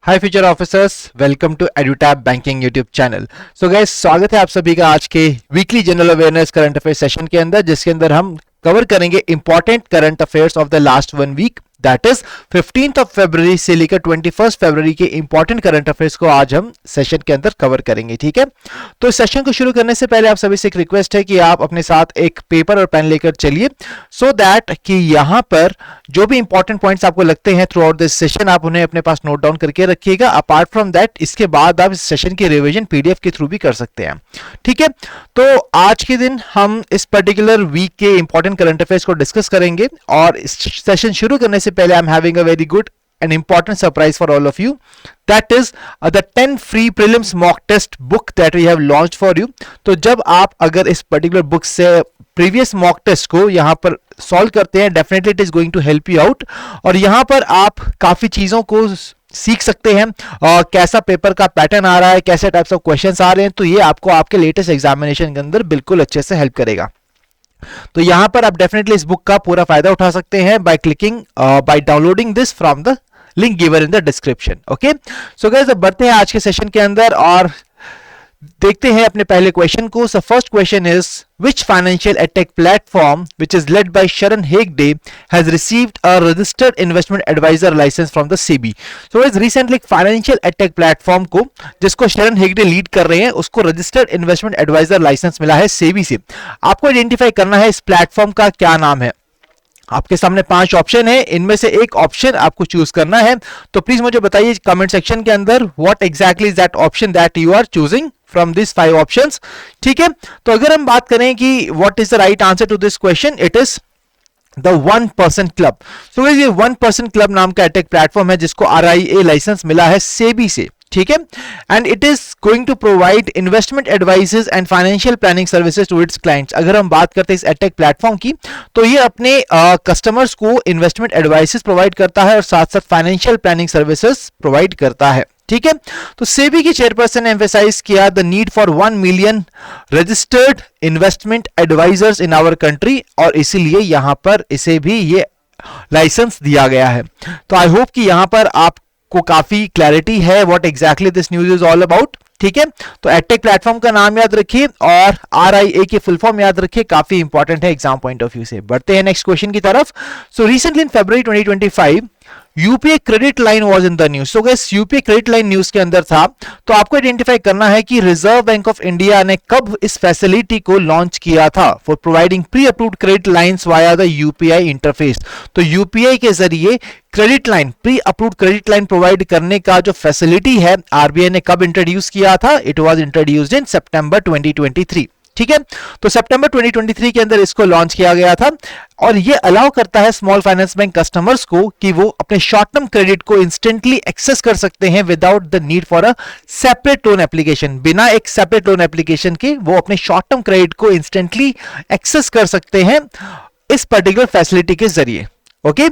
Hi future officers, welcome to Edutab banking YouTube channel. So guys, स्वागत है आप सभी का आज के weekly general awareness current affair session के अंदर, जिसके अंदर हम कवर करेंगे important current affairs of the last 1 week, that is 15th of February से लेकर 21st फरवरी के इंपॉर्टेंट करंट अफेयर्स को आज हम सेशन के अंदर कवर करेंगे। ठीक है, तो इस सेशन को शुरू करने से पहले आप सभी से एक रिक्वेस्ट है कि आप अपने साथ एक पेपर और पेन लेकर चलिए, सो दैट कि यहां पर जो भी इंपॉर्टेंट पॉइंट्स आपको लगते हैं थ्रू आउट दिस सेशन आप उन्हें अपने पास नोट डाउन करके रखिएगा। अपार्ट फ्रॉम दैट, इसके बाद आप इस सेशन की रिवीजन पीडीएफ के थ्रू भी कर सकते हैं। ठीक है, तो आज के दिन हम इस पर्टिकुलर वीक के इंपॉर्टेंट करंट अफेयर्स को डिस्कस करेंगे, और इस सेशन शुरू करने से पहले I am having a very good an important surprise for all of you, that is the 10 free prelims mock test book that we have launched for you। तो जब आप अगर इस particular book से previous mock test को यहाँ पर solve करते हैं, definitely it is going to help you out, और यहाँ पर आप काफी चीजों को सीख सकते हैं, और कैसा पेपर का पैटर्न आ रहा है, कैसे टाइप्स ऑफ क्वेश्चंस आ रहे हैं, तो ये आपको आपके लेटेस्ट एग्जामिनेशन के अंदर बिल्कुल अच्छे से हेल्प करेगा। तो यहां पर आप डेफिनेटली इस बुक का पूरा फायदा उठा सकते हैं by downloading this from the link given in the description. Okay, so guys, अब बढ़ते हैं आज के सेशन के अंदर और देखते हैं अपने पहले क्वेश्चन को। So first question is, which financial edtech platform which is led by Sharon Hegde has received a registered investment advisor license from the SEBI। so is recently financial edtech platform को जिसको Sharon Hegde lead कर रहे हैं, उसको registered investment advisor license मिला है SEBI से। आपको आइडेंटिफाई करना है इस प्लेटफॉर्म का क्या नाम है। आपके सामने 5 ऑप्शन है, इनमें से एक ऑप्शन आपको चूज करना है। तो प्लीज मुझे बताइए कमेंट सेक्शन के अंदर what exactly is that option that you are choosing from this 5 options. ठीक है, तो अगर हम बात करें कि what is the right answer to this question, it is the 1% club. So ये 1% क्लब नाम का एटेक प्लेटफॉर्म है जिसको RIA लाइसेंस मिला है सेबी से। ठीक है, and it is going to provide investment advices and financial planning services to its clients. अगर हम बात करते हैं इस एटेक प्लेटफॉर्म की, तो ये अपने कस्टमर्स को इन्वेस्टमेंट एडवाइसेस प्रोवाइड करता है और साथ साथ फाइनेंशियल प्लानिंग सर्विसेज प्रोवाइड करता है। ठीक है, तो सेबी की चेयरपर्सन ने एम्फेसाइज किया the need for 1 million registered investment advisers in our country, और इसीलिए यहां पर इसे भी ये लाइसेंस दिया गया है। तो आई होप कि यहां पर आप को काफी क्लैरिटी है what exactly this news is all about. ठीक है, तो एडटेक प्लेटफॉर्म का नाम याद रखिए और RIA की फुल फॉर्म याद रखिए, काफी इंपॉर्टेंट है एग्जाम पॉइंट ऑफ व्यू से। बढ़ते हैं नेक्स्ट क्वेश्चन की तरफ। So recently in February 2025 UPA credit line was in the news. So guys, UPA credit line news के अंदर था, तो आपको आइडेंटिफाई करना है कि रिजर्व बैंक ऑफ इंडिया ने कब इस फैसिलिटी को लॉन्च किया था for providing pre approved credit lines via the UPI interface. तो यूपीआई के जरिए credit line, pre approved credit line provide करने का जो फैसिलिटी है, आरबीआई ने कब इंट्रोड्यूस किया था? इट वाज इंट्रोड्यूस्ड इन सितंबर 2023। ठीक है, तो सितंबर 2023 के अंदर इसको लॉन्च किया गया था, और ये अलाउ करता है स्मॉल फाइनेंस बैंक कस्टमर्स को कि वो अपने शॉर्ट टर्म क्रेडिट को इंस्टेंटली एक्सेस कर सकते हैं without the need for a separate loan application. बिना एक सेपरेट लोन एप्लीकेशन के वो अपने शॉर्ट टर्म क्रेडिट को इंस्टेंटली एक्सेस कर सकते हैं इस पर्टिकुलर फैसिलिटी के जरिए। Okay,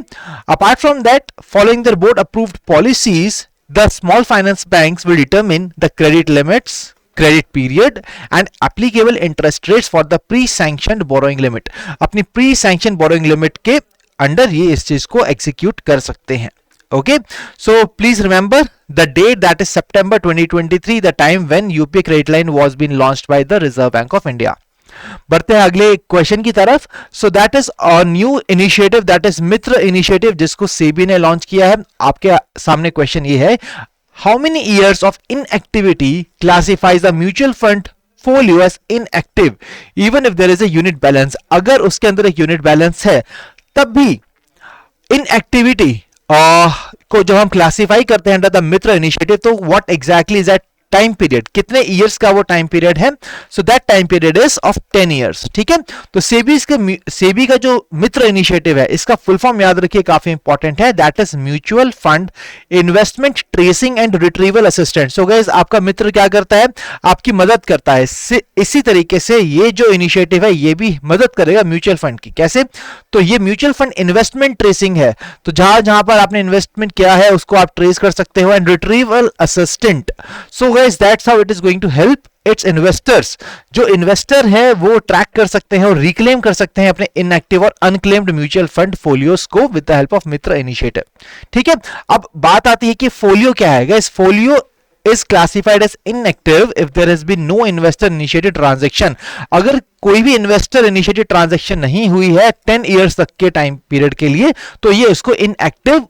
apart from that, following the board approved policies, the small finance banks will determine the credit limits, credit period and applicable interest rates for the pre sanctioned borrowing limit. अपनी pre sanction borrowing limit के under ये इस चीज को execute कर सकते हैं। Okay, so please remember the date, that is सितंबर 2023, the time when UPI credit line was been launched by the Reserve Bank of India. बढ़ते हैं अगले क्वेश्चन की तरफ। So that is a new initiative, that is MITRA initiative, जिसको सेबी ने launch किया है। आपके सामने क्वेश्चन ये है, how many years of inactivity classifies a mutual fund folio as inactive even if there is a unit balance? अगर उसके अंदर एक यूनिट बैलेंस है तब भी inactivity को जब हम क्लासिफाई करते हैं अंडर द मित्र इनिशिएटिव, तो what exactly is that time period, कितने इयर्स का वो टाइम पीरियड है? So that time period is of 10 years. ठीक है, तो सेबी का जो मित्र इनिशिएटिव है, इसका फुल फॉर्म याद रखिए, काफी इंपॉर्टेंट है, that is mutual fund investment tracing and retrieval assistant. So guys, आपका मित्र क्या करता है? आपकी मदद करता है। इसी तरीके से ये जो इनिशिएटिव है ये भी मदद करेगा म्यूचुअल फंड की। कैसे? तो ये म्यूचुअल फंड इन्वेस्टमेंट ट्रेसिंग है, तो जहां जहां पर आपने इन्वेस्टमेंट किया है उसको आप ट्रेस कर सकते हो, and retrieval assistant. So guys that's how it is going to help its investors. जो इन्वेस्टर है वो ट्रैक कर सकते हैं और रिक्लेम कर सकते हैं अपने इनएक्टिव और अनक्लेम्ड म्यूचुअल फंड फोलियोस को with the help of Mitra initiative. ठीक है, अब बात आती है कि फोलियो क्या है guys. Folio is classified as inactive if there has been no investor initiated transaction। अगर कोई भी इन्वेस्टर इनिशिएटेड ट्रांजैक्शन नहीं हुई है 10 इयर्स तक के टाइम पीरियड के लिए, तो ये उसको इनएक्टिव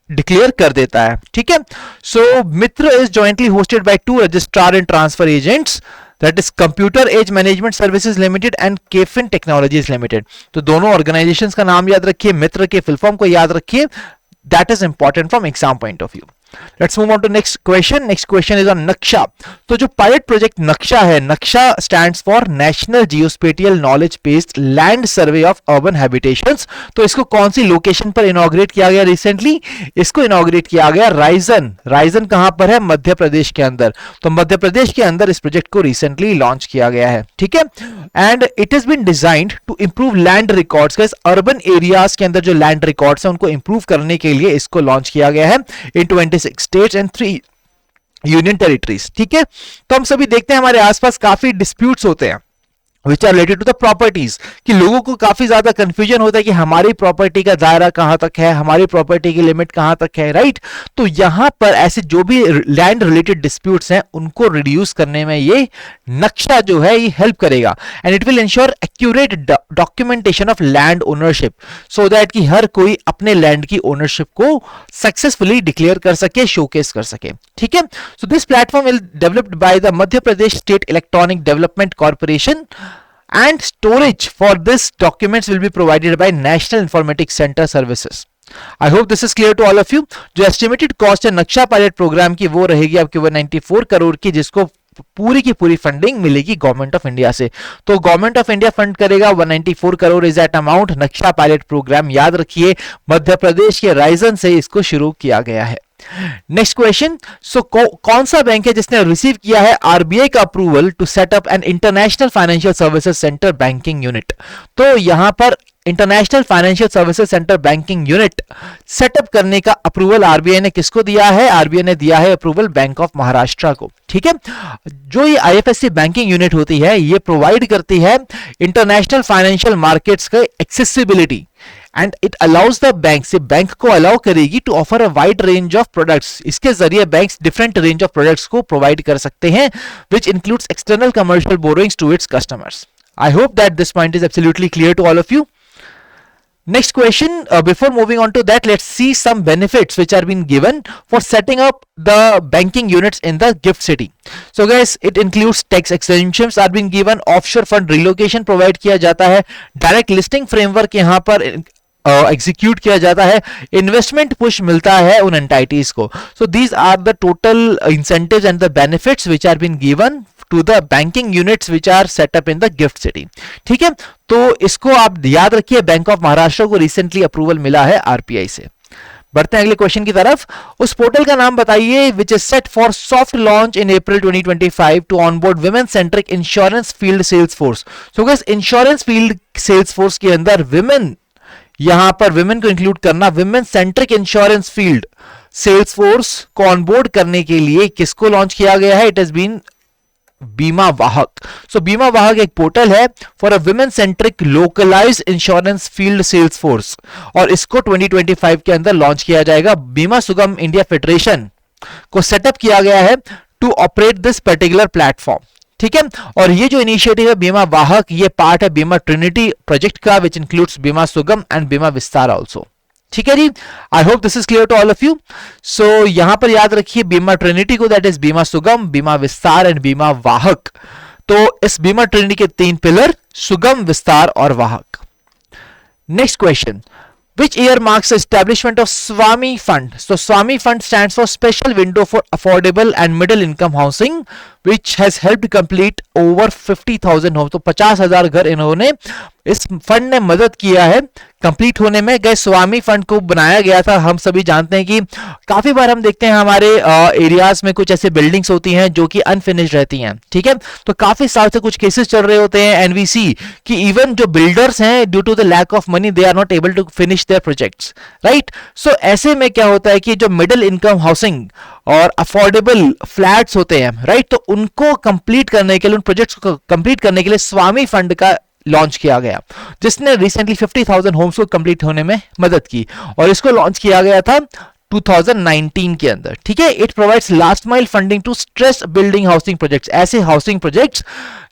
डिक्लेयर कर देता है। ठीक है, so Mitra is jointly hosted by two registrar and transfer agents, that is computer age management services limited and KFin technologies limited. तो दोनों ऑर्गेनाइजेशंस का नाम याद रखिए, मित्र के फुल फॉर्म को याद रखिए, that is important from exam point of view. Let's move on to next question. Next question is on नक्शा। तो जो पायलट प्रोजेक्ट नक्शा है, Naksha stands for national geospatial knowledge based land survey of urban habitations. तो इसको कौन सी location पर inaugurate किया गया रिसेंटली? इसको इनॉग्रेट किया गया राइजन। राइजन कहां पर है? मध्य प्रदेश के अंदर। तो मध्य प्रदेश के अंदर इस प्रोजेक्ट को रिसेंटली लॉन्च किया गया है। ठीक है, and it is been designed to improve land records. Urban areas के अंदर जो लैंड रिकॉर्ड्स हैं उनको इंप्रूव करने के लिए इसको लॉन्च किया गया है इन 26 स्टेट्स एंड 3 यूनियन टेरिटरीज। ठीक है, तो हम सभी देखते हैं हमारे आसपास काफी डिस्प्यूट्स होते हैं which are related to the properties, कि लोगों को काफी ज्यादा कंफ्यूजन होता है कि हमारी प्रॉपर्टी का दायरा कहां तक है, हमारी प्रॉपर्टी की लिमिट कहां तक है, राइट। तो यहां पर ऐसे जो भी लैंड रिलेटेड डिस्प्यूट्स हैं उनको रिड्यूस करने में ये नक्शा जो है ये हेल्प करेगा, and it will ensure accurate documentation of land ownership, so that कि हर कोई अपने लैंड की ओनरशिप को सक्सेसफुली डिक्लेयर कर सके, शोकेस कर सके। ठीक है, so this platform will developed by the Madhya Pradesh state electronic development corporation and storage for this documents will be provided by National Informatics Center Services. I hope this is clear to all of you. जो estimated cost है नक्शा pilot programme की वो रहेगी आपकी 194 करोड़ की, जिसको पूरी की पूरी फंडिंग मिलेगी गवर्नमेंट ऑफ इंडिया से। तो गवर्नमेंट ऑफ इंडिया फंड करेगा 194 करोड़ इज दैट अमाउंट। नक्शा पायलट प्रोग्राम याद रखिए, मध्य प्रदेश के राइजन से इसको शुरू किया गया है। नेक्स्ट क्वेश्चन, सो कौन सा बैंक है जिसने रिसीव किया है आरबीआई का approval to set up an international financial services centre banking unit? तो यहां पर international financial services centre banking unit setup करने का अप्रूवल आरबीआई ने किसको दिया है? आरबीआई ने दिया है अप्रूवल बैंक ऑफ महाराष्ट्र को। ठीक है, जो ये आईएफएससी बैंकिंग यूनिट होती है ये प्रोवाइड करती है इंटरनेशनल फाइनेंशियल मार्केट्स का accessibility, and it allows the bank, से बैंक को अलाउ करेगी to offer a wide range of products. इसके जरिए banks different range of products को प्रोवाइड कर सकते हैं which includes external commercial borrowings to its customers. I hope that this point is absolutely clear to all of you. Next question, before moving on to that, let's see some benefits which are being given for setting up the banking units in the GIFT City. So guys, it includes tax exemptions are being given, offshore fund relocation provide किया जाता है, direct listing framework यहाँ पर execute किया जाता है, investment push मिलता है उन एंटाइटीज को. So these are the total incentives and the benefits which are been given to the banking units which are set up in the GIFT City. ठीक है, तो इसको आप याद रखिए, बैंक ऑफ महाराष्ट्र को रिसेंटली अप्रूवल मिला है आरपीआई से. बढ़ते हैं अगले क्वेश्चन की तरफ. उस पोर्टल का नाम बताइए which is set for soft launch in April 2025 to onboard women centric insurance field sales force. So guys, insurance field sales force के अंदर विमेन, यहां पर विमेन को इंक्लूड करना, women centric insurance field sales force को onboard करने के लिए किसको लॉन्च किया गया है? इट हैज बीन बीमा वाहक. सो बीमा वाहक एक पोर्टल है for a women centric localised insurance field sales force, और इसको 2025 के अंदर लॉन्च किया जाएगा. बीमा सुगम इंडिया फेडरेशन को सेटअप किया गया है to operate this particular platform. ठीक है, और ये जो इनिशिएटिव है बीमा वाहक, ये पार्ट है बीमा ट्रिनिटी प्रोजेक्ट का विच इंक्लूड्स बीमा सुगम एंड बीमा विस्तार ऑल्सो. ठीक है जी, I hope this is clear to all of you. So यहां पर याद रखिए बीमा ट्रिनिटी को, दैट इज बीमा सुगम, बीमा विस्तार एंड बीमा वाहक. तो इस बीमा ट्रिनिटी के 3 पिलर, सुगम, विस्तार और वाहक. Next question, which year marks the establishment of Swami Fund? So Swami Fund stands for Special Window for Affordable and Middle Income Housing which has helped complete over 50,000 homes। तो 50,000 घर इन्होंने, इस fund ने मदद किया है कंप्लीट होने में। गए स्वामी फंड को बनाया गया था, हम सभी जानते हैं कि काफी बार हम देखते हैं हमारे एरियाज में कुछ ऐसे बिल्डिंग्स होती हैं जो कि अनफिनिश्ड रहती हैं, ठीक है। तो काफी साल से कुछ केसेस चल रहे होते हैं एनवीसी कि इवन जो बिल्डर्स हैं due to the lack of money they are not able to finish their projects, right. So ऐसे में क्या होता है कि जो मिडिल इनकम हाउसिंग और अफोर्डेबल फ्लैट्स होते हैं, राइट, तो उनको कंप्लीट करने के लिए, उन प्रोजेक्ट्स को कंप्लीट करने के लिए स्वामी फंड का लॉन्च किया गया, जिसने रिसेंटली 50,000 होम्स को कंप्लीट होने में मदद की। और इसको लॉन्च किया गया था 2019 के अंदर, ठीक है। It provides last mile funding to stress building housing projects, ऐसे हाउसिंग प्रोजेक्ट्स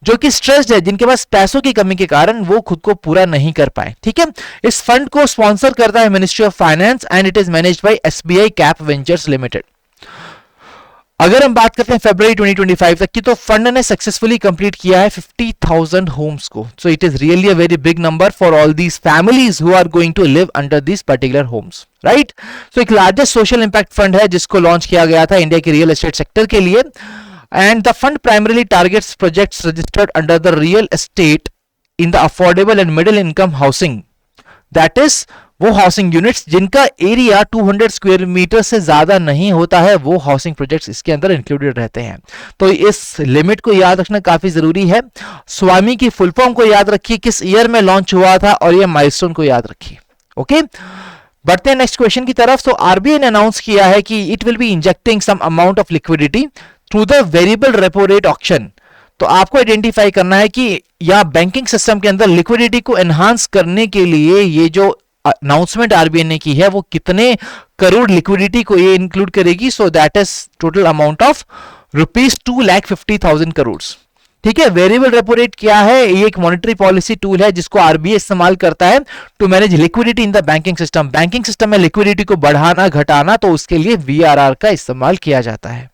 जो कि स्ट्रेस्ड है, जिनके पास पैसों की कमी के कारण वो खुद को पूरा नहीं कर पाए, ठीक है। इस फंड को स्पॉन्सर करता है ministry of finance and it is managed by SBI cap ventures limited. अगर हम बात करते हैं फरवरी 2025 तक की, तो फंड ने सक्सेसफुली कंप्लीट किया है 50,000 होम्स को। So it is really a very big number for all these families who are going to live under this particular homes, right. So एक लार्जेस्ट सोशल इंपैक्ट फंड है जिसको launch किया गया था India के रियल एस्टेट सेक्टर के लिए। And the fund primarily targets projects registered under the real estate in the affordable and middle income housing, that is वो हाउसिंग यूनिट्स जिनका एरिया 200 स्क्वायर मीटर से ज्यादा नहीं होता है, वो हाउसिंग प्रोजेक्ट्स इसके अंदर इंक्लूडेड रहते हैं। तो इस लिमिट को याद रखना काफी जरूरी है। स्वामी की फुल फॉर्म को याद रखिए, किस ईयर में लॉन्च हुआ था, और ये माइलस्टोन को याद रखिए। ओके, बढ़ते हैं नेक्स्ट क्वेश्चन की तरफ। सो आरबीआई ने अनाउंस किया है कि it will be injecting some amount of liquidity through the variable repo rate auction. तो आपको आइडेंटिफाई करना है कि या बैंकिंग सिस्टम के अंदर लिक्विडिटी को एनहांस करने के लिए ये जो अनाउंसमेंट आरबीआई ने की है वो कितने करोड़ लिक्विडिटी को ये इंक्लूड करेगी। सो that is total amount of ₹2,50,000 crore, ठीक है। वेरिएबल रेपो रेट क्या है? ये एक मॉनेटरी पॉलिसी टूल है जिसको आरबीआई इस्तेमाल करता है to manage liquidity in the banking system. Banking system में लिक्विडिटी को बढ़ाना घटाना, तो उसके लिए वीआरआर का इस्तेमाल किया जाता है।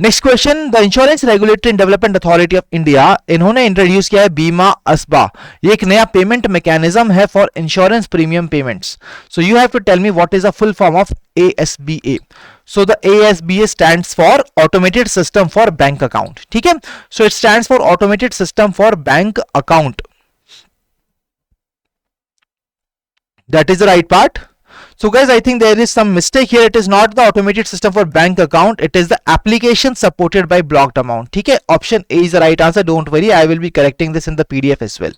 Next question, the Insurance Regulatory and Development Authority of India, इन्होंने इंट्रोड्यूस किया है बीमा असबा। ये एक नया पेमेंट मैकेनिज्म है for insurance premium payments. So you have to tell me what is the full form of ASBA। So the ASBA stands for Automated System for Bank Account, ठीक है। So it stands for Automated System for Bank Account. That is the right part. So guys, I think there is some mistake here. It is not the automated system for bank account. It is the application supported by blocked amount. ठीक है, option A is the right answer. Don't worry, I will be correcting this in the PDF as well.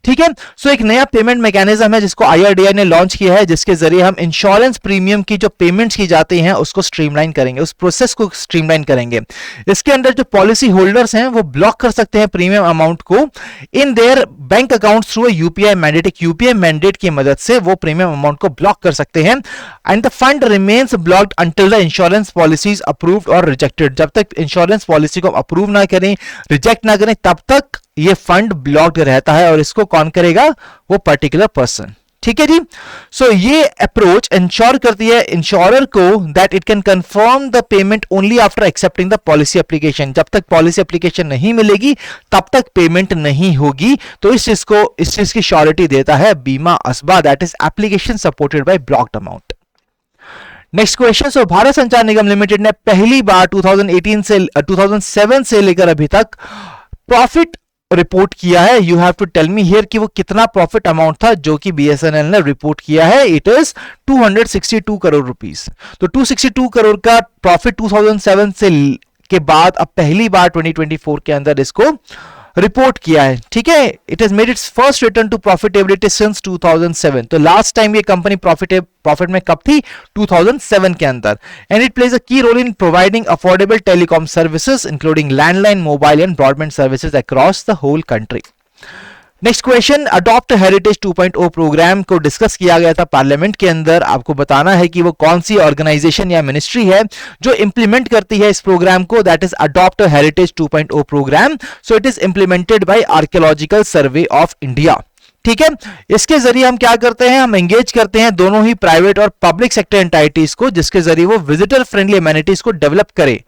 ठीक है, so एक नया payment mechanism है जिसको IRDAI ने launch किया है, जिसके जरिए हम इंश्योरेंस प्रीमियम की जो पेमेंट्स की जाती हैं उसको स्ट्रीमलाइन करेंगे, उस प्रोसेस को स्ट्रीमलाइन करेंगे। इसके अंदर जो पॉलिसी होल्डर्स हैं वो ब्लॉक कर सकते हैं प्रीमियम अमाउंट को in their bank account through UPI mandate. एक यूपीआई मैंडेट की मदद से वो प्रीमियम अमाउंट को ब्लॉक कर सकते हैं। And the fund remains blocked until the insurance policies approved और रिजेक्टेड। जब तक इंश्योरेंस पॉलिसी को अप्रूव ना करें, रिजेक्ट ना करें, तब तक ये फंड ब्लॉक्ड रहता है। और इसको कौन करेगा? वो पर्टिकुलर पर्सन, ठीक है जी। सो ये अप्रोच इंश्योर करती है इंश्योरर को that it can confirm the payment only after accepting the policy application. जब तक पॉलिसी एप्लीकेशन नहीं मिलेगी तब तक पेमेंट नहीं होगी। तो इस चीज की श्योरिटी देता है बीमा ASBA, that is application supported by blocked amount. Next question, so Bharat Sanchar Nigam limited ने पहली बार 2007 से लेकर अभी तक प्रॉफिट रिपोर्ट किया है। You have to tell me here कि वो कितना प्रॉफिट अमाउंट था जो कि बीएसएनएल ने रिपोर्ट किया है। It is 262 crore rupees. तो 262 करोड़ का प्रॉफिट 2007 से के बाद अब पहली बार 2024 के अंदर इसको रिपोर्ट किया है, ठीक है। It has made its first return to profitability since 2007। तो लास्ट टाइम ये कंपनी प्रॉफिट में कब थी? 2007 के अंदर। And it plays a key role in providing affordable telecom services including landline, mobile and broadband services across the whole country. Next question, adopt heritage 2.0 programme को discuss किया गया था पार्लियामेंट के अंदर। आपको बताना है कि वो कौन सी ऑर्गेनाइजेशन या मिनिस्ट्री है जो इंप्लीमेंट करती है इस प्रोग्राम को। That is adopt heritage 2.0 programme. So it is implemented by Archaeological Survey of India, ठीक है। इसके जरिए हम क्या करते हैं? हम एंगेज करते हैं दोनों ही प्राइवेट और पब्लिक सेक्टर एंटाइटीज को, जिसके जरिए वो विजिटर फ्रेंडली एमेनिटीज को डेवलप करे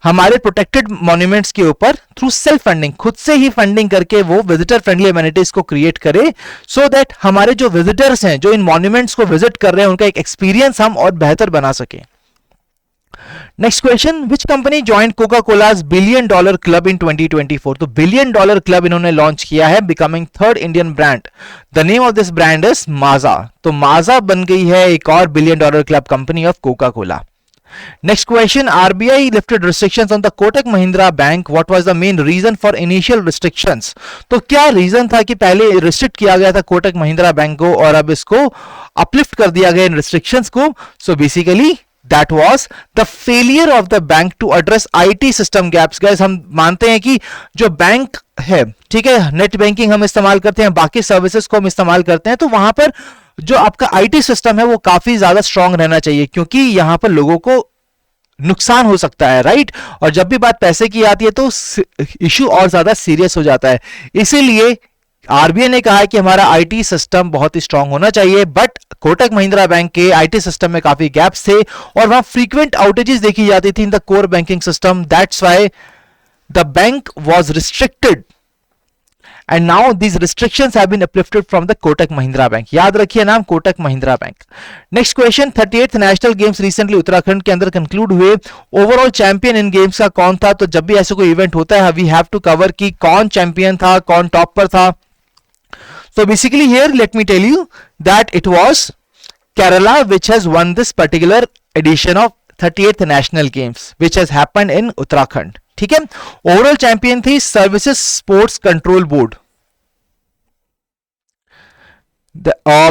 हमारे प्रोटेक्टेड मॉन्यूमेंट्स के ऊपर थ्रू सेल्फ फंडिंग, खुद से ही फंडिंग करके वो विजिटर फ्रेंडली एमेनिटीज को क्रिएट करे, सो दैट हमारे जो विजिटर्स हैं जो इन मॉन्यूमेंट्स को विजिट कर रहे हैं उनका एक एक्सपीरियंस हम और बेहतर बना सके। Next question, which company join Coca Cola's billion dollar club in 2024? तो बिलियन डॉलर क्लब इन्होंने लॉन्च किया है, becoming third Indian brand. The name of this brand is Maaza. तो माजा बन गई है एक और billion dollar club company of Coca Cola. Next question, RBI lifted restrictions on the Kotak Mahindra Bank. What was the main reason for initial restrictions? तो क्या reason था कि पहले रिस्ट्रिक्ट किया गया था कोटक महिंद्रा बैंक को और अब इसको अपलिफ्ट कर दिया गया इन रिस्ट्रिक्शंस को? So basically that was the failure of the bank to address IT system gaps. Guys, हम मानते हैं कि जो बैंक है, ठीक है, नेट बैंकिंग हम इस्तेमाल करते हैं, बाकी सर्विसेज को हम इस्तेमाल करते हैं, तो वहां पर जो आपका आईटी सिस्टम है वो काफी ज्यादा स्ट्रांग रहना चाहिए, क्योंकि यहां पर लोगों को नुकसान हो सकता है, राइट? और जब भी बात पैसे की आती है तो इश्यू और ज्यादा सीरियस हो जाता है. इसीलिए आरबीआई ने कहा है कि हमारा आईटी सिस्टम बहुत ही स्ट्रांग होना चाहिए. बट कोटक महिंद्रा बैंक के आईटी सिस्टम में काफी गैप्स थे और वहां फ्रीक्वेंट आउटेजेस देखी जाती थी in the core banking system. That's why the bank was restricted and now these restrictions have been uplifted from the Kotak Mahindra Bank. याद रखिए नाम Kotak Mahindra bank. Next question, 38th national games recently Uttarakhand के अंदर conclude हुए. Overall champion in games का कौन था? तो जब भी ऐसे कोई इवेंट होता है वी हैव टू कवर कि कौन चैंपियन था, कौन टॉप पर था. So basically here let me tell you that it was Kerala which has won this particular edition of 38th national games which has happened in Uttarakhand. ठीक है, overall champion थी services sports control board.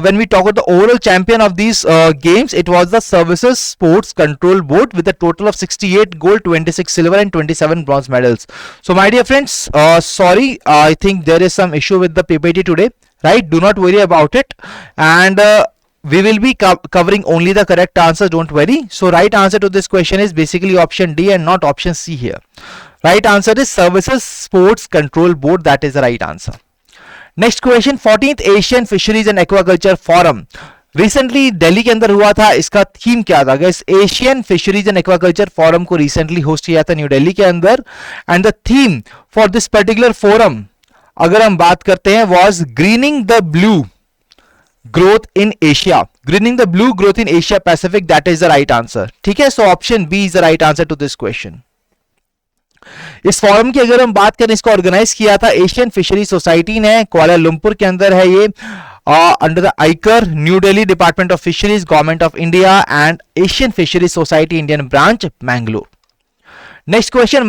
When we talk about the overall champion of these games, it was the Services Sports Control Board with a total of 68 gold, 26 silver and 27 bronze medals. So my dear friends, sorry, I think there is some issue with the PPT today, right? Do not worry about it, and we will be covering only the correct answers, don't worry. So right answer to this question is basically option D and not option C here. Right answer is Services Sports Control Board. That is the right answer. Next question, 14th Asian Fisheries and Aquaculture Forum recently Delhi के अंदर हुआ था. इसका theme क्या था? Guys, Asian fisheries and aquaculture forum को recently host किया था न्यू दिल्ली के अंदर. And the theme for this particular forum, अगर हम बात करते हैं, was greening the blue growth in Asia. Greening the blue growth in Asia Pacific, that is the right answer. ठीक है, so option B is the right answer to this question. इस forum की अगर हम बात करें, इसको ऑर्गेनाइज किया था एशियन फिशरी सोसाइटी ने. कुआलालंपुर के अंदर है ये, under the ICAR, New Delhi, department of fisheries, government of India and Asian fishery society Indian branch, Mangalore. Next question,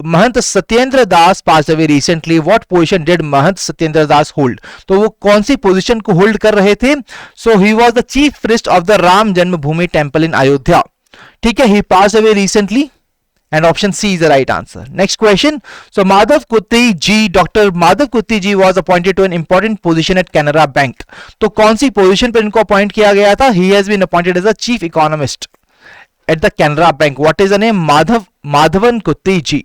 Mahant Satyendra Das pass away recently. What position did Mahant Satyendra Das hold? तो वो कौन सी पोजीशन को होल्ड कर रहे थे? So he was the chief priest of the Ram Janmabhoomi temple in Ayodhya. ठीक है, he pass away recently and option C is the right answer. Next question, so Madhav Kutti ji, Dr. Madhav Kutti ji was appointed to an important position at Canara Bank. तो कौन सी position पर इनको appoint किया गया था? He has been appointed as a chief economist at the Canara Bank. What is the name? Madhavan Kutti ji.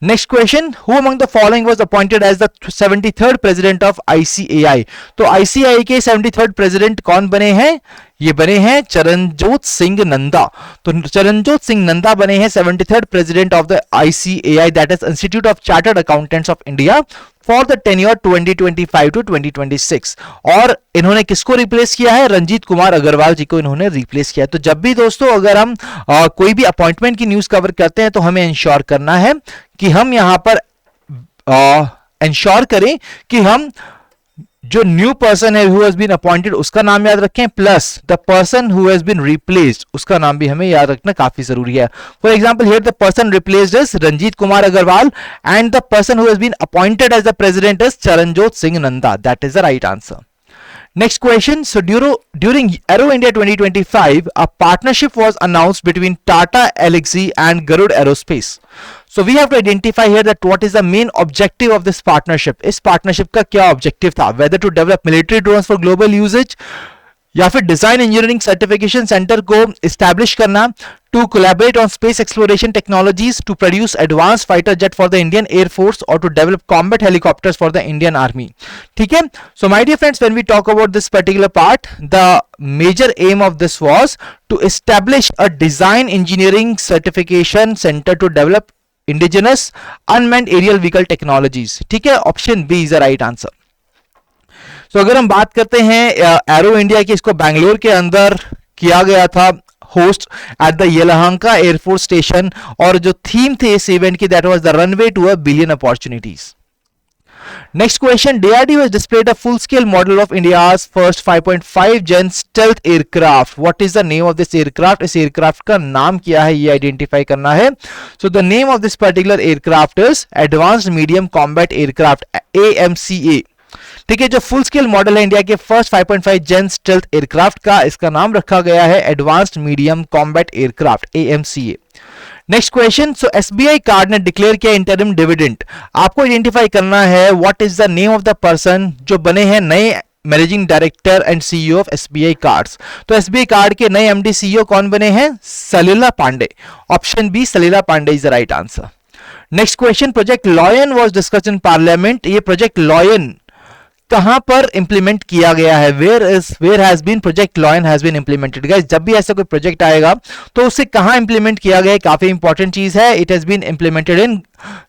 Next question, who among the following was appointed as the 73rd president of ICAI? तो ICAI के 73rd president कौन बने हैं? ये बने हैं चरणजोत सिंह नंदा. तो चरणजोत सिंह नंदा बने हैं 73rd president of the ICAI, that is Institute of Chartered Accountants of India, for the tenure 2025 to 2026. और इन्होंने किसको रिप्लेस किया है? रंजीत कुमार अग्रवाल जी को इन्होंने रिप्लेस किया. तो जब भी दोस्तों अगर हम कोई भी अपॉइंटमेंट की न्यूज कवर करते हैं तो हमें इंश्योर करना है कि हम यहां पर इंश्योर करें कि हम जो न्यू पर्सन है हु हैज बीन अपॉइंटेड उसका नाम याद रखें, plus the person who has been replaced उसका नाम भी हमें याद रखना काफी जरूरी है. For example here the person replaced is Ranjeet Kumar Agarwal and the person who has been appointed as the president is Charanjot Singh Nanda. That is the right answer. Next question, so during Aero India 2025 a partnership was announced between Tata Elxsi and Garud Aerospace. So we have to identify here that what is the main objective of this partnership. इस partnership का क्या objective था? Whether to develop military drones for global usage या फिर design engineering certification centre को establish करना, to collaborate on space exploration technologies, to produce advance fighter jet for the Indian air force और to develop combat helicopters for the Indian army. ठीक है, so my dear friends, when we talk about this particular part, the major aim of this was to establish a design engineering certification centre to develop indigenous unmanned aerial vehicle technologies. ठीक है, option B is the right answer. तो अगर हम बात करते हैं arrow India की, इसको बैंगलोर के अंदर किया गया था, host at the Yelahanka air force station, और जो थीम थे इस इवेंट की that was the runway to a billion opportunities. Next question, DRDO has displayed a full-scale model of India's first 5.5 Gen stealth aircraft. What is the name of this aircraft? इस aircraft का नाम क्या है ये identify करना है. So the name of this particular aircraft is Advanced Medium Combat Aircraft, AMCA. ठीक है, जो फुल स्केल मॉडल है इंडिया के फर्स्ट 5.5 जेन स्टेल्थ एयरक्राफ्ट का, इसका नाम रखा गया है advanced medium combat aircraft, AMCA. Next question, so SBI card ने डिक्लेयर किया इंटरिम डिविडेंड. आपको आइडेंटिफाई करना है what is the name of the person जो बने हैं नए managing director and CEO of SBI cards. तो एसबीआई कार्ड के नए एमडी सीईओ कौन बने हैं? सलीला Pandey. Option B Salila Pande is the right answer. Next question, Project Lion was discussed in Parliament. ये प्रोजेक्ट लॉयन कहां पर इंप्लीमेंट किया गया है? Where has been Project Lion has been implemented. Guys जब भी ऐसा कोई प्रोजेक्ट आएगा तो उसे कहां इंप्लीमेंट किया गया है, काफी इंपॉर्टेंट चीज है. It has been implemented in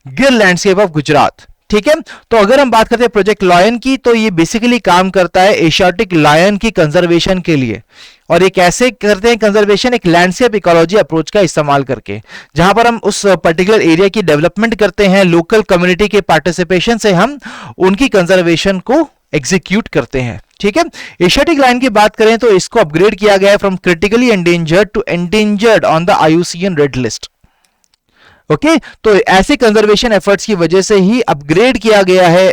Gir landscape of Gujarat. ठीक है, तो अगर हम बात करते हैं प्रोजेक्ट लॉयन की, तो ये बेसिकली काम करता है एशियाटिक लायन की कंजर्वेशन के लिए. और ये कैसे करते हैं कंजर्वेशन? एक लैंडस्केप इकोलॉजी अप्रोच का इस्तेमाल करके, जहां पर हम उस पर्टिकुलर एरिया की डेवलपमेंट करते हैं, लोकल कम्युनिटी के पार्टिसिपेशन से हम उनकी कंजर्वेशन को एग्जीक्यूट करते हैं. ठीक है, एशियाटिक लायन की बात करें तो इसको अपग्रेड किया गया है from critically endangered to endangered on the IUCN red list. Okay, तो ऐसे कंजर्वेशन एफर्ट्स की वजह से ही अपग्रेड किया गया है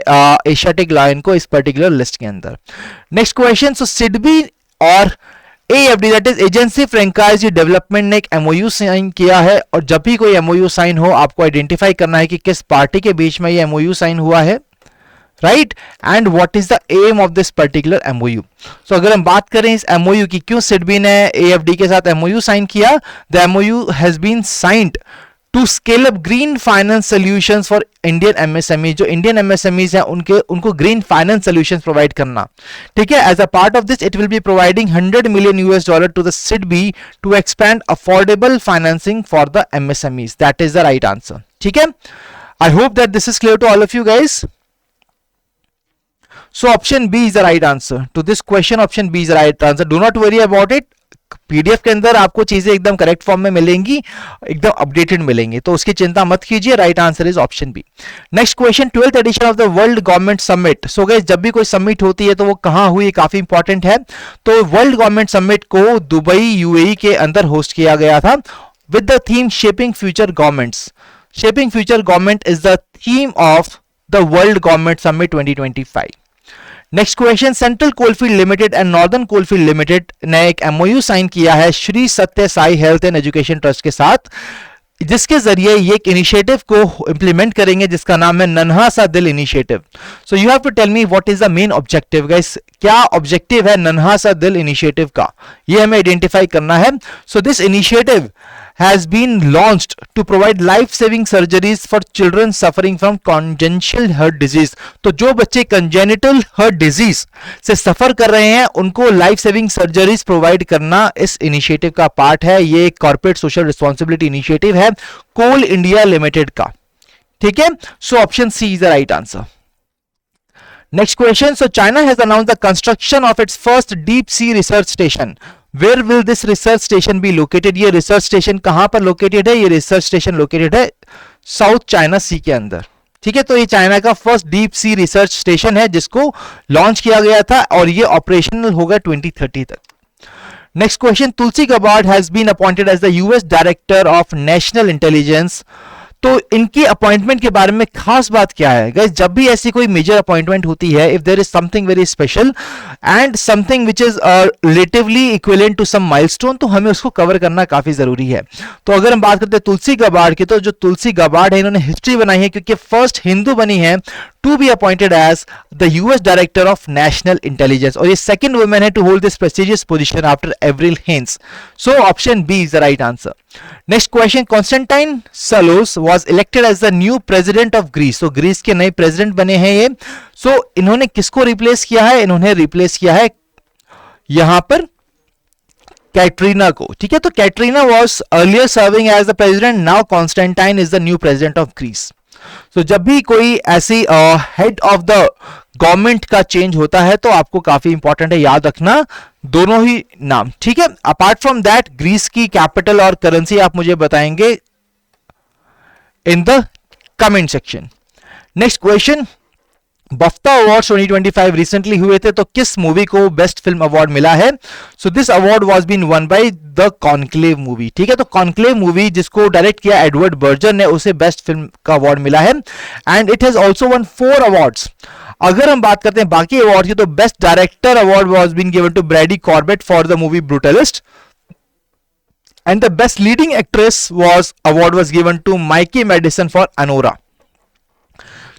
एशियाटिक लायन को इस पर्टिकुलर लिस्ट के अंदर. नेक्स्ट क्वेश्चन, सो सिडबी और AFD that is agency franchisee development ने एक MOU साइन किया है. और जब भी कोई MOU साइन हो आपको आइडेंटिफाई करना है कि किस पार्टी के बीच में ये MOU साइन हुआ है, right, and what is the aim of this particular MOU. So अगर हम बात करें इस MOU की, क्यों सिडबी ने AFD के साथ MOU साइन किया? The MOU has been signed to scale up green finance solutions for Indian MSME. जो इंडियन MSMEs हैं उनको ग्रीन फाइनेंस सॉल्यूशंस प्रोवाइड करना. ठीक है, as a part of this it will be providing $100 million to the SIDBI to expand affordable financing for the MSMEs. That is the right answer. ठीक है, I hope that this is clear to all of you guys. So option B is the right answer to this question. Option B is the right answer. Do not worry about it. PDF के अंदर आपको चीजें एकदम correct form में मिलेंगी, एकदम updated मिलेंगी, तो उसकी चिंता मत कीजिए. Right answer is option B. Next question, 12th edition of the World Government Summit. So guys जब भी कोई समिट होती है तो वो कहां हुई, काफी इंपॉर्टेंट है. तो वर्ल्ड गवर्नमेंट समिट को दुबई UAE के अंदर होस्ट किया गया था with the theme shaping future governments. Shaping future government is the theme of the World Government summit 2025. Next question, central coalfield limited and northern coalfield limited ने एक MOU sign किया है श्री सत्य Sai health and education trust के साथ, जिसके जरिए ये एक इनिशिएटिव को इंप्लीमेंट करेंगे जिसका नाम है Nanha Sa Dil initiative. So you have to tell me what is the main objective. Guys क्या ऑब्जेक्टिव है नन्हा सा दिल इनिशिएटिव का, ये हमें आइडेंटिफाई करना है. So this initiative has been launched to provide life-saving surgeries for children suffering from congenital heart disease. तो जो बच्चे congenital heart disease से सफर कर रहे हैं उनको लाइफ सेविंग सर्जरीज प्रोवाइड करना इस इनिशिएटिव का पार्ट है. ये एक कॉर्पोरेट सोशल रिस्पॉन्सिबिलिटी इनिशिएटिव है कोल इंडिया लिमिटेड का. ठीक है, so option C is the right answer. Next question, so China has announced the construction of its first deep sea research station. Where will this research station be located? ये research station कहां पर located है? ये research station located है South China Sea के अंदर. ठीक है, तो ये चाइना का first deep sea research station है जिसको लॉन्च किया गया था और ये ऑपरेशनल होगा 2030 तक. Next question, Tulsi Gabbard has been appointed as the US Director of National Intelligence. तो इनकी अपॉइंटमेंट के बारे में खास बात क्या है? गाइस जब भी ऐसी कोई मेजर अपॉइंटमेंट होती है, if there is something very special and something which is relatively equivalent to some milestone, तो हमें उसको कवर करना काफी जरूरी है. तो अगर हम बात करते हैं तुलसी गबार्ड की, तो जो तुलसी गबार्ड है इन्होंने हिस्ट्री बनाई है क्योंकि फर्स्ट हिंदू बनी है to be appointed as the US Director of National Intelligence, और ये second woman है to hold this prestigious position after Avril Haines. So option B is the right answer. Next question, Constantine Salos was elected as the new president of Greece. So Greece के नए president बने हैं ये. So इन्होंने किसको replace किया है? इन्होंने replace किया है यहां पर कैटरीना को. ठीक है, तो Katrina was earlier serving as the president, now Constantine is the new president of Greece. सो जब भी कोई ऐसी हेड ऑफ द गवर्नमेंट का चेंज होता है तो आपको काफी इंपॉर्टेंट है याद रखना दोनों ही नाम, ठीक है। अपार्ट फ्रॉम दैट ग्रीस की कैपिटल और करेंसी आप मुझे बताएंगे in the comment section. Next question, BAFTA awards 2025 recently हुए थे, तो किस मूवी को बेस्ट फिल्म अवार्ड मिला है? So this award was been won by the Conclave movie, ठीक है। तो कॉन्क्लेव मूवी जिसको डायरेक्ट किया एडवर्ड बर्जन ने, उसे बेस्ट फिल्म का अवार्ड मिला है and it has also won 4 awards. अगर हम बात करते हैं बाकी अवार्ड की, तो best director award was been given to Brady Corbet for the movie Brutalist and the best leading actress award was given to Mikey Madison for Anora.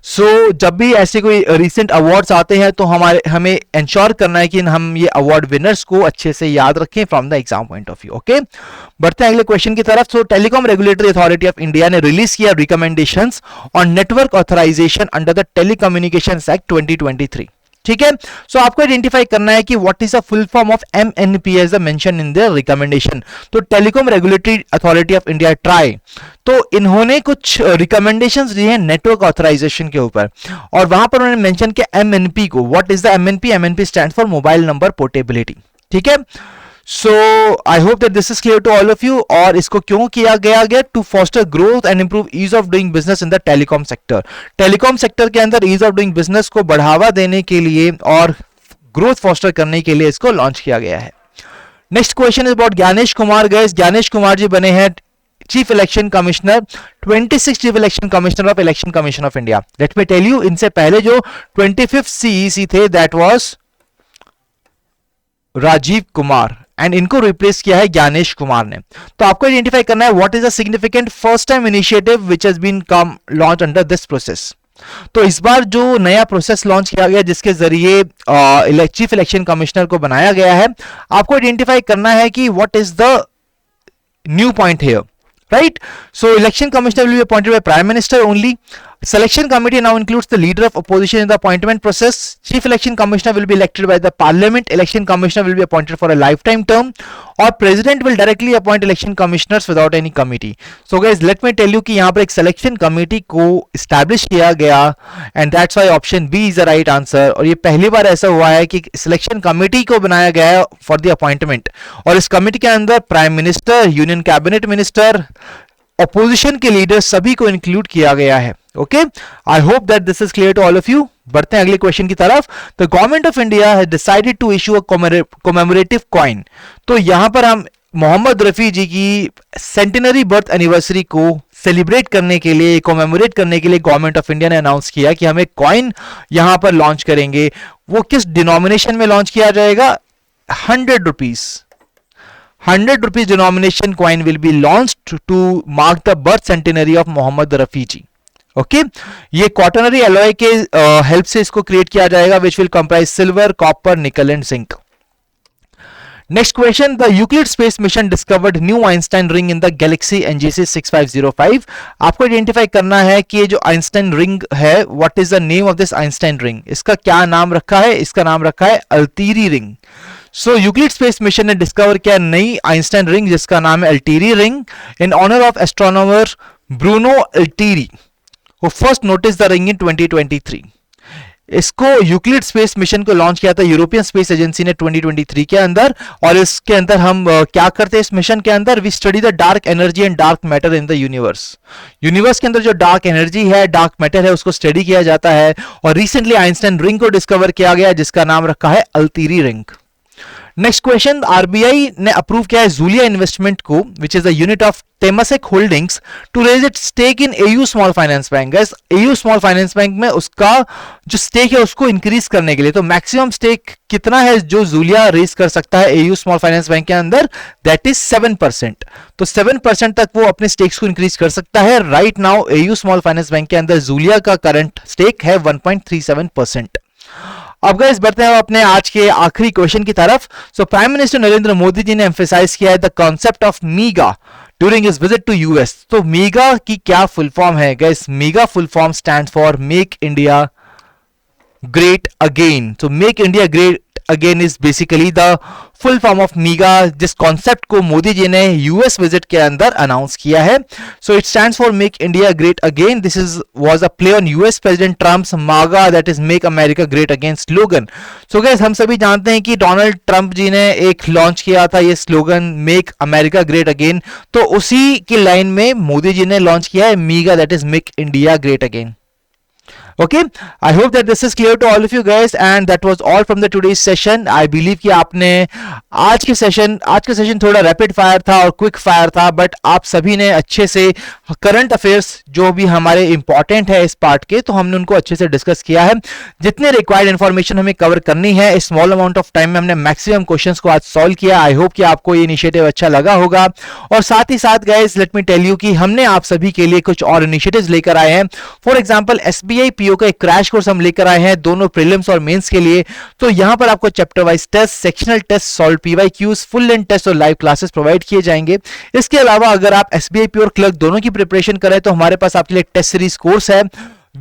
So जब भी ऐसे कोई recent awards आते हैं तो हमें ensure करना है कि हम ये award winners को अच्छे से याद रखें from the exam point of view, okay? बढ़ते हैं अगले क्वेश्चन की तरफ। So Telecom Regulatory Authority of India ने रिलीज किया recommendations on network authorization under the Telecommunications Act 2023, ठीक है। सो आपको आइडेंटिफाई करना है कि what is the full form of MNP as mention in the recommendation. तो telecom regulatory authority of India TRAI, तो इन्होंने कुछ रिकमेंडेशंस दी हैं नेटवर्क ऑथराइजेशन के ऊपर और वहां पर उन्होंने मेंशन किया एमएनपी को। What is the MNP? MNP stands for mobile number portability, ठीक है। So I hope that this is clear to all of you. और इसको क्यों किया गया to foster growth and improve ease of doing business in the telecom sector. Telecom sector के अंदर ease of doing business को बढ़ावा देने के लिए और ग्रोथ फॉस्टर करने के लिए इसको लॉन्च किया गया है। Next question is about Gyanesh Kumar. Guys, Gyanesh Kumar ji बने हैं chief election commissioner, 26 chief election commissioner of election commission of India. Let me tell you, इनसे पहले जो 25th सीईसी थे that was Rajiv Kumar and इनको रिप्लेस किया है ज्ञानेश कुमार ने। तो आपको आइडेंटिफाई करना है what is the significant first time initiative which has been come launch under this process. तो इस बार जो नया प्रोसेस लॉन्च किया गया जिसके जरिए चीफ इलेक्शन कमिश्नर को बनाया गया है, आपको आइडेंटिफाई करना है कि what is the new point here, right? So election commissioner will be appointed by prime minister only. Selection committee now includes the leader of opposition in the appointment process. Chief election commissioner will be elected by the parliament. Election commissioner will be appointed for a lifetime term, or president will directly appoint election commissioners without any committee. So guys, let me tell you कि यहाँ पर एक selection committee को establish किया गया and that's why option B is the right answer. और ये पहली बार ऐसा हुआ है कि selection committee को बनाया गया है for the appointment और इस committee के अंदर prime minister, union cabinet minister, opposition के लीडर सभी को इंक्लूड किया गया है। Okay, I hope that this is clear to all of you. बढ़ते हैं अगले क्वेश्चन की तरफ। The government of India has decided to issue a commemorative coin. तो यहां पर हम मोहम्मद रफी जी की सेंटिनरी बर्थ एनिवर्सरी को सेलिब्रेट करने के लिए, कॉमेमोरेट करने के लिए गवर्नमेंट ऑफ इंडिया ने अनाउंस किया कि हम एक कॉइन यहां पर लॉन्च करेंगे। वो किस डिनोमिनेशन में लॉन्च किया जाएगा? 100 rupees. 100 rupees denomination coin will be launched to mark the birth centenary of Mohammad Rafi ji. Okay, ये क्वाटरनरी एलॉय के हेल्प से इसको क्रिएट किया जाएगा which will comprise silver, copper, nickel and zinc. Next question, the Euclid space mission discovered new Einstein ring in the galaxy NGC 6505। आपको identify करना है कि ये जो आइंस्टाइन रिंग है, what is the name of this Einstein ring? इसका क्या नाम रखा है? इसका नाम रखा है अल्टीरी रिंग। सो यूक्लिड स्पेस मिशन ने डिस्कवर किया नई आइंस्टाइन रिंग जिसका नाम है Altieri ring in honour of astronomer Bruno Altieri who first noticed the ring in 2023। इसको यूक्लिड स्पेस मिशन को लॉन्च किया था यूरोपियन स्पेस एजेंसी ने 2023 के अंदर। और इसके अंदर हम क्या करते हैं इस मिशन के अंदर? We study the dark energy and dark matter in the universe. Universe के अंदर जो डार्क एनर्जी है, डार्क मैटर है, उसको स्टडी किया जाता है। और रिसेंटली आइंस्टाइन रिंग को डिस्कवर किया गया जिसका नाम रखा है Altieri ring. Next question, RBI ने अप्रूव किया है जूलिया इन्वेस्टमेंट को which is the unit of Temasek holdings to raise it stake in AU small finance bank. Guys, AU small finance bank में उसका जो स्टेक है उसको इंक्रीज करने के लिए, तो मैक्सिमम स्टेक कितना है जो जूलिया रेज कर सकता है एयू स्मॉल फाइनेंस बैंक के अंदर? That is 7%। तो 7% तक वो अपने स्टेक्स को इंक्रीज कर सकता है। Right now AU small finance bank के अंदर जूलिया का करंट स्टेक है 1.37%। अब गाइस बढ़ते हैं अपने आज के आखिरी क्वेश्चन की तरफ। So prime minister Narendra Modi ji ने एम्फेसाइज किया है the concept of MIGA during his visit to US. तो मीगा की क्या फुल फॉर्म है? Guys, MIGA full form stands for make India great again. So make India great again is basically the full form of MIGA, जिस concept को मोदी जी ने US visit के अंदर announce किया है. So it stands for make India great again. This is was a play on US president Trump's MAGA, that is make America great again slogan. So guys, हम सभी जानते हैं कि डोनाल्ड ट्रंप जी ने एक लॉन्च किया था ये slogan make America great again, तो उसी की लाइन में मोदी जी ने लॉन्च किया है MIGA, that is make India great again. Okay, I hope that this is clear to all of you guys, and that was all from the today's session. I believe कि आपने आज का session थोड़ा rapid fire था और quick fire था, but आप सभी ने अच्छे से करंट अफेयर्स जो भी हमारे इंपॉर्टेंट है इस पार्ट के, तो हमने उनको अच्छे से डिस्कस किया है. जितने रिक्वायर्ड इन्फॉर्मेशन हमें कवर करनी है स्मॉल अमाउंट ऑफ टाइम में हमने मैक्सिमम क्वेश्चंस को आज सॉल्व किया. आई होप कि आपको ये इनिशिएटिव अच्छा लगा होगा. और साथ ही साथ guys, let me tell you कि हमने आप सभी के लिए कुछ और इनिशिएटिव्स लेकर आए हैं. फॉर एग्जांपल एसबीआई पीओ का एक क्रैश कोर्स हम लेकर आए हैं दोनों प्रीलिम्स और मेंस के लिए. तो यहां पर आपको chapter wise test, sectional test, solve PYQs, full length test और लाइव क्लासेस प्रोवाइड किए जाएंगे. इसके अलावा अगर आप एसबीआई पीओ और क्लर्क दोनों की प्रिपरेशन करें तो हमारे पास आपके लिए टेस्ट सीरीज कोर्स है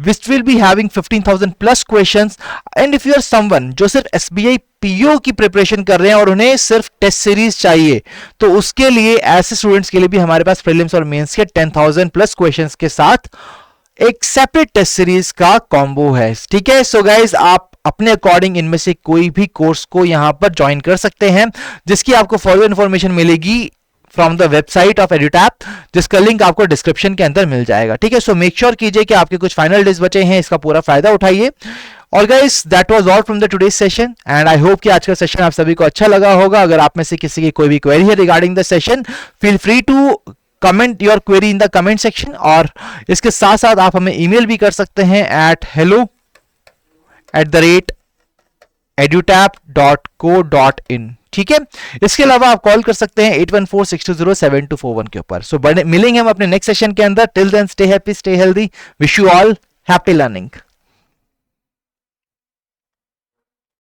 which will be having 15,000 plus questions. and if you are someone जो सिर्फ एसबीआई पीओ की प्रिपरेशन कर रहे हैं और उन्हें सिर्फ टेस्ट सीरीज चाहिए, तो उसके लिए ऐसे स्टूडेंट्स के लिए भी हमारे पास प्रीलिम्स और मेंस के 10,000 प्लस क्वेश्चंस के साथ एक सेपरेट टेस्ट सीरीज का कॉम्बो है. ठीक है. सो गाइज, आप अपने अकॉर्डिंग इनमें से कोई भी कोर्स को यहां पर ज्वाइन कर सकते हैं, जिसकी आपको फर्दर इंफॉर्मेशन मिलेगी from the website of Edutap, जिसका लिंक आपको डिस्क्रिप्शन के अंदर मिल जाएगा. ठीक है. सो मेक श्योर कीजिए कि आपके कुछ फाइनल डेज बचे हैं, इसका पूरा फायदा उठाइए. और guys, that was all from the today's session, and I hope कि आज का सेशन आप सभी को अच्छा लगा होगा. अगर आप में से किसी की कोई भी क्वेरी है regarding the session, feel free to comment your query in the comment section. और इसके साथ साथ आप हमें ईमेल भी कर सकते हैं at hello@edutap.co.in. ठीक है. इसके अलावा आप कॉल कर सकते हैं 8146207241 के ऊपर. सो मिलेंगे हम अपने नेक्स्ट सेशन के अंदर. Till then, stay happy, stay healthy. Wish you all happy learning.